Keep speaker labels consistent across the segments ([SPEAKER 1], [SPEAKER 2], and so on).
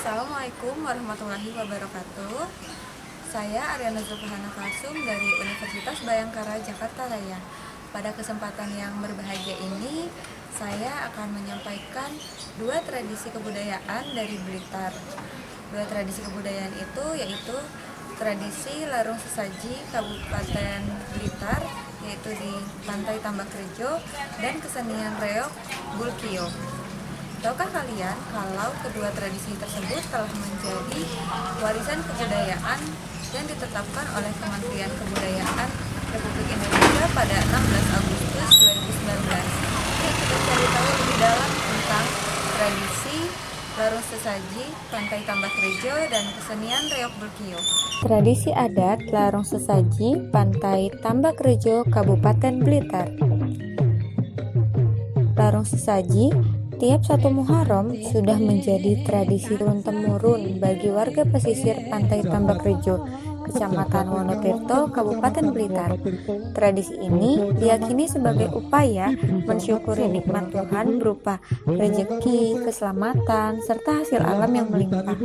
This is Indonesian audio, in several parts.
[SPEAKER 1] Assalamualaikum warahmatullahi wabarakatuh. Saya Ariana Zulfahana Kasum dari Universitas Bayangkara Jakarta Raya. Pada kesempatan yang berbahagia ini, saya akan menyampaikan dua tradisi kebudayaan dari Blitar. Dua tradisi kebudayaan itu yaitu tradisi Larung Sesaji Kabupaten Blitar, yaitu di Pantai Tambak Rejo, dan kesenian reog Bulkio. Tahukah kalian kalau kedua tradisi tersebut telah menjadi warisan kebudayaan yang ditetapkan oleh Kementerian Kebudayaan Republik Indonesia pada 16 Agustus 2019? Yuk kita cari tahu lebih dalam tentang tradisi Larung Sesaji Pantai Tambak Rejo dan kesenian reog Bulkio.
[SPEAKER 2] Tradisi adat Larung Sesaji Pantai Tambak Rejo Kabupaten Blitar. Larung Sesaji tiap 1 Muharram sudah menjadi tradisi turun-temurun bagi warga pesisir Pantai Tambak Rejo, Kecamatan Wonotirto, Kabupaten Blitar. Tradisi ini diyakini sebagai upaya mensyukuri nikmat Tuhan berupa rezeki, keselamatan, serta hasil alam yang melimpah.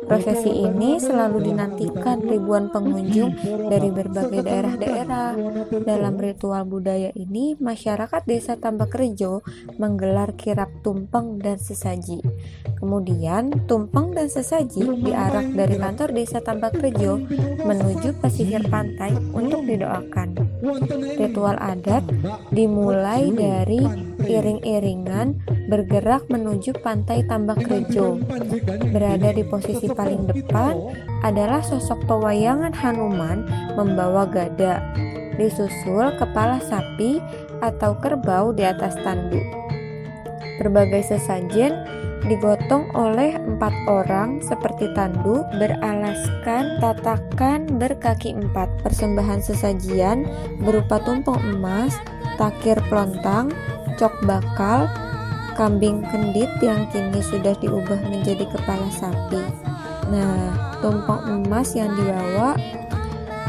[SPEAKER 2] Prosesi ini selalu dinantikan ribuan pengunjung dari berbagai daerah-daerah. Dalam ritual budaya ini, masyarakat Desa Tambak Rejo menggelar kirap tumpeng dan sesaji. Kemudian, tumpeng dan sesaji diarak dari kantor Desa Tambak Rejo menuju pesisir pantai untuk didoakan. Ritual adat dimulai dari iring-iringan bergerak menuju Pantai Tambak Rejo. Berada di posisi paling depan adalah sosok pewayangan Hanuman membawa gada, disusul kepala sapi atau kerbau di atas tanduk. Berbagai sesajen digotong oleh 4 orang seperti tanduk beralaskan tatakan berkaki 4. Persembahan sesajian berupa tumpeng emas, takir plontang, cok bakal, kambing kendit yang kini sudah diubah menjadi kepala sapi. Nah, tumpeng emas yang dibawa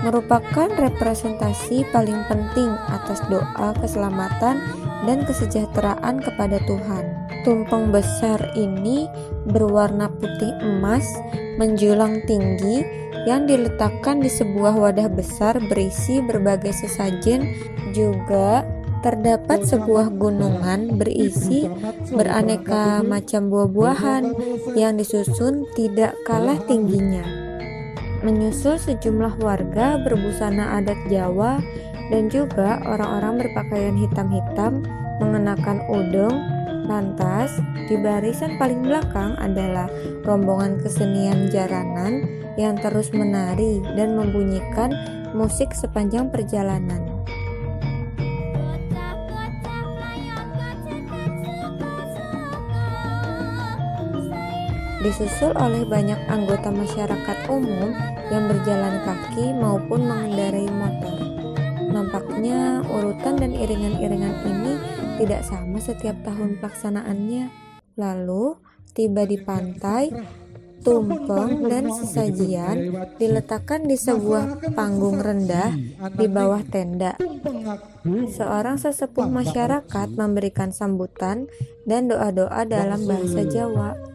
[SPEAKER 2] merupakan representasi paling penting atas doa keselamatan dan kesejahteraan kepada Tuhan. Tumpeng besar ini berwarna putih emas menjulang tinggi yang diletakkan di sebuah wadah besar berisi berbagai sesajen. Juga terdapat sebuah gunungan berisi beraneka macam buah-buahan yang disusun tidak kalah tingginya. Menyusul sejumlah warga berbusana adat Jawa dan juga orang-orang berpakaian hitam-hitam mengenakan udeng. Lantas, di barisan paling belakang adalah rombongan kesenian jaranan yang terus menari dan membunyikan musik sepanjang perjalanan. Disusul oleh banyak anggota masyarakat umum yang berjalan kaki maupun mengendarai motor. Nampaknya urutan dan iringan-iringan ini tidak sama setiap tahun pelaksanaannya. Lalu, tiba di pantai, tumpeng dan sesajian diletakkan di sebuah panggung rendah di bawah tenda. Seorang sesepuh masyarakat memberikan sambutan dan doa-doa dalam bahasa Jawa.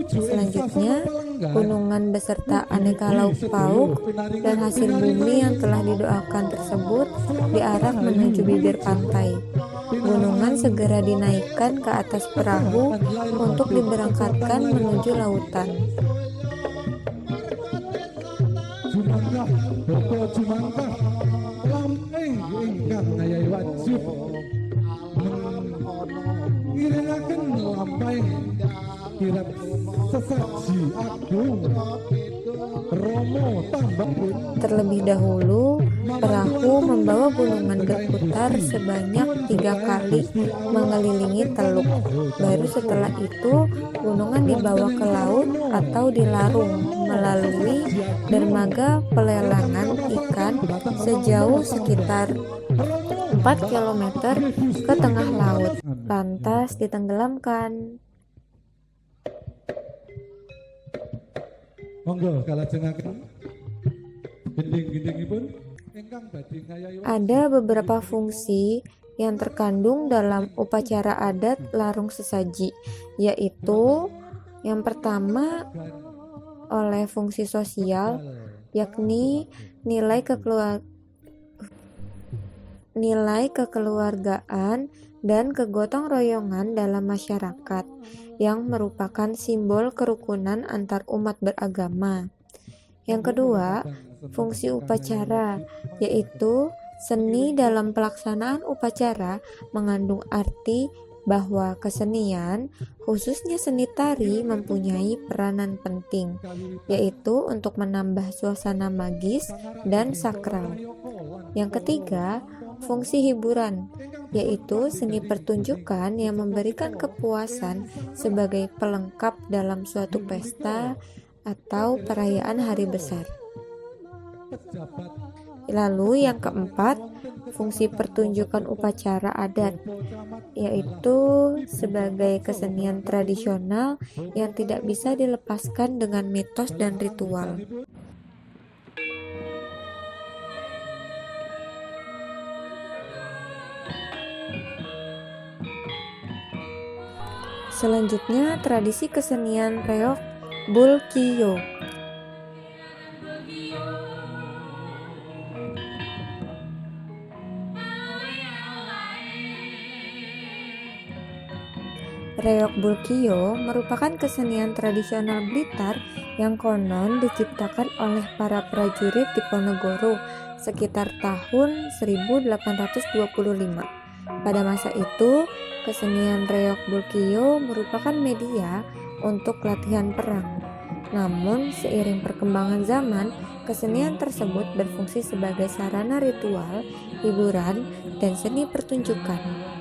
[SPEAKER 2] Selanjutnya, gunungan beserta aneka lauk pauk dan hasil bumi yang telah didoakan tersebut diarak menuju bibir pantai. Gunungan segera dinaikkan ke atas perahu untuk diberangkatkan menuju lautan.
[SPEAKER 3] Kirap sesaji agung Romo Tambak.
[SPEAKER 2] Terlebih dahulu, perahu membawa gunungan berputar sebanyak 3 kali mengelilingi teluk. Baru setelah itu, gunungan dibawa ke laut atau dilarung melalui dermaga pelelangan ikan sejauh sekitar 4 km ke tengah laut, lantas ditenggelamkan.
[SPEAKER 3] Monggo kalajengaken gending-gendingipun ingkang badhe ngayahi.
[SPEAKER 2] Ada beberapa fungsi yang terkandung dalam upacara adat Larung Sesaji, yaitu Yang pertama oleh fungsi sosial, yakni nilai kekeluargaan dan kegotong royongan dalam masyarakat yang merupakan simbol kerukunan antar umat beragama. Yang kedua, fungsi upacara, yaitu seni dalam pelaksanaan upacara mengandung arti bahwa kesenian, khususnya seni tari, mempunyai peranan penting, yaitu untuk menambah suasana magis dan sakral. Yang ketiga, fungsi hiburan, yaitu seni pertunjukan yang memberikan kepuasan sebagai pelengkap dalam suatu pesta atau perayaan hari besar. Lalu yang keempat, fungsi pertunjukan upacara adat, yaitu sebagai kesenian tradisional yang tidak bisa dilepaskan dengan mitos dan ritual. Selanjutnya, tradisi kesenian reok Bulkiyo. Reok Bulkiyo merupakan kesenian tradisional Blitar yang konon diciptakan oleh para prajurit di Ponorogo sekitar tahun 1825. Pada masa itu, kesenian reok Bulkiyo merupakan media untuk latihan perang. Namun, seiring perkembangan zaman, kesenian tersebut berfungsi sebagai sarana ritual, hiburan, dan seni pertunjukan.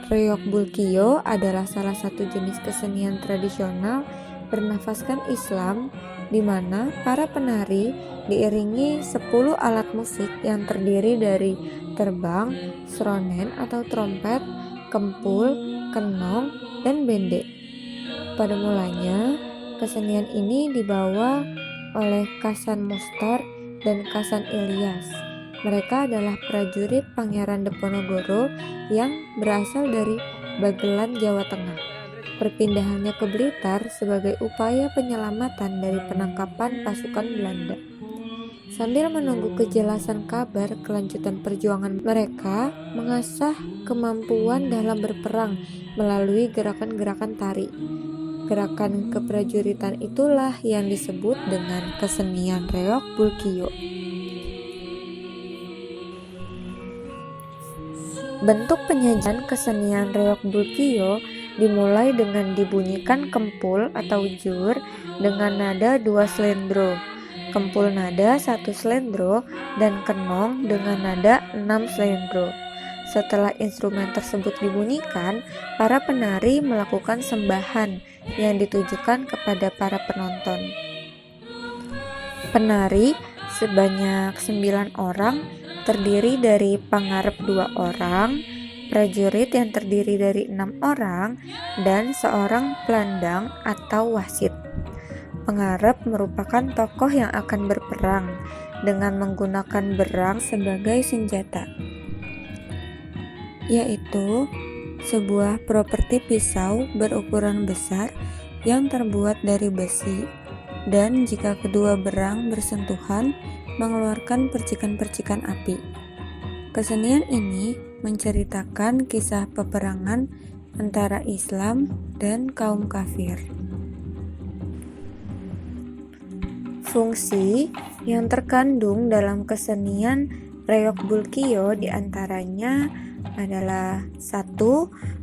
[SPEAKER 2] Reok Bulkiyo adalah salah satu jenis kesenian tradisional bernafaskan Islam, di mana para penari diiringi 10 alat musik yang terdiri dari terbang, sronen atau trompet, kempul, kenong, dan bende. Pada mulanya, kesenian ini dibawa oleh Kasan Mustar dan Kasan Ilyas. Mereka adalah prajurit Pangeran Diponegoro yang berasal dari Bagelan, Jawa Tengah. Perpindahannya ke Blitar sebagai upaya penyelamatan dari penangkapan pasukan Belanda. Sambil menunggu kejelasan kabar kelanjutan perjuangan, mereka mengasah kemampuan dalam berperang melalui gerakan-gerakan tari. Gerakan keprajuritan itulah yang disebut dengan kesenian reok Bulkiyo. Bentuk penyajian kesenian reok Bulkiyo dimulai dengan dibunyikan kempul atau jur dengan nada 2 slendro, kempul nada 1 slendro, dan kenong dengan nada 6 slendro. Setelah instrumen tersebut dibunyikan, para penari melakukan sembahan yang ditujukan kepada para penonton. Penari sebanyak 9 orang terdiri dari pangarep 2 orang, prajurit yang terdiri dari 6 orang, dan seorang pelandang atau wasit. Pengarep merupakan tokoh yang akan berperang dengan menggunakan berang sebagai senjata, yaitu sebuah properti pisau berukuran besar yang terbuat dari besi, dan jika kedua berang bersentuhan mengeluarkan percikan-percikan api. Kesenian ini menceritakan kisah peperangan antara Islam dan kaum kafir. Fungsi yang terkandung dalam kesenian reok Bulkiyo diantaranya adalah 1.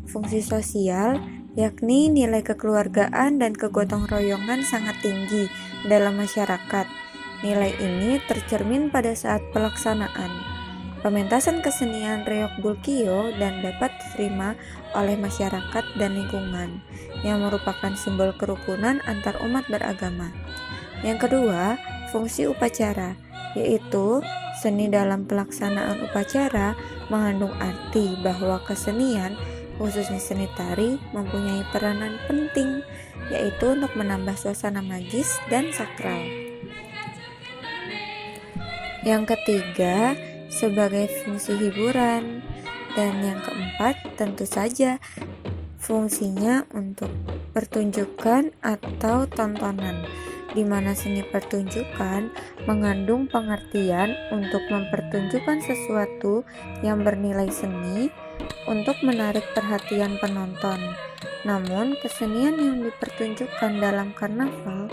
[SPEAKER 2] Fungsi sosial, yakni nilai kekeluargaan dan kegotong royongan sangat tinggi dalam masyarakat. Nilai ini tercermin pada saat pelaksanaan pementasan kesenian reok Bulkiyo dan dapat diterima oleh masyarakat dan lingkungan, yang merupakan simbol kerukunan antar umat beragama. Yang kedua, fungsi upacara, yaitu seni dalam pelaksanaan upacara mengandung arti bahwa kesenian, khususnya seni tari, mempunyai peranan penting, yaitu untuk menambah suasana magis dan sakral. Yang ketiga, sebagai fungsi hiburan. Dan yang keempat, tentu saja fungsinya untuk pertunjukan atau tontonan, di mana seni pertunjukan mengandung pengertian untuk mempertunjukkan sesuatu yang bernilai seni untuk menarik perhatian penonton. Namun, kesenian yang dipertunjukkan dalam karnaval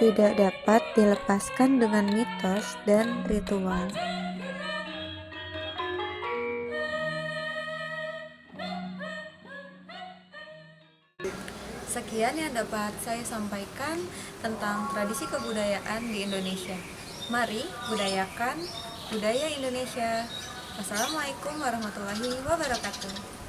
[SPEAKER 2] tidak dapat dilepaskan dengan mitos dan ritual.
[SPEAKER 1] Sekian yang dapat saya sampaikan tentang tradisi kebudayaan di Indonesia. Mari budayakan budaya Indonesia. Wassalamualaikum warahmatullahi wabarakatuh.